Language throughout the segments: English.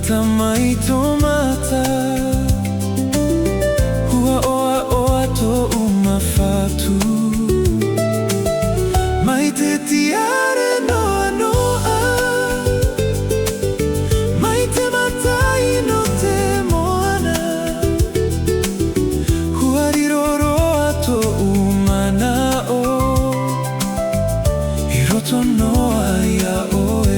mata maitomata hua oa oa to umafatu maite tiare noa noa maite matai no te moana hua riroroa to umana o hiroto noa ia oe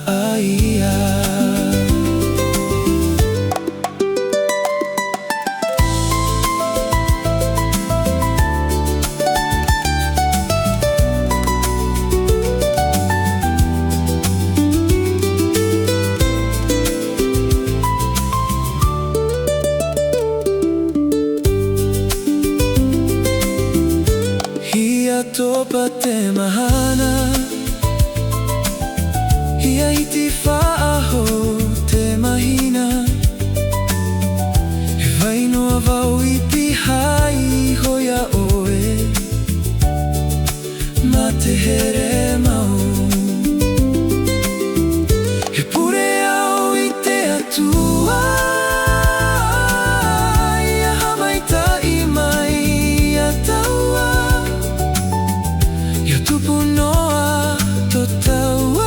Aia. Hia topa te mahana Hia iti whaaho te mahina He wainoa wau i pihai hoia oe Ma te here mau He pure au i te atua Ia hamaita i mai ia taua Ia tupu noa to taua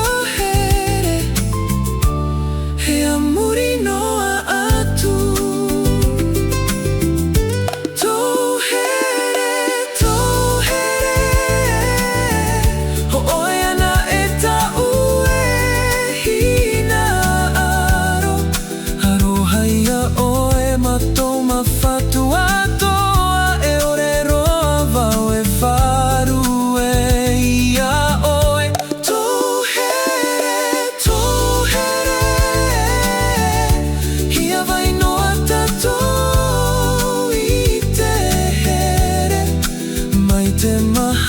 Te maha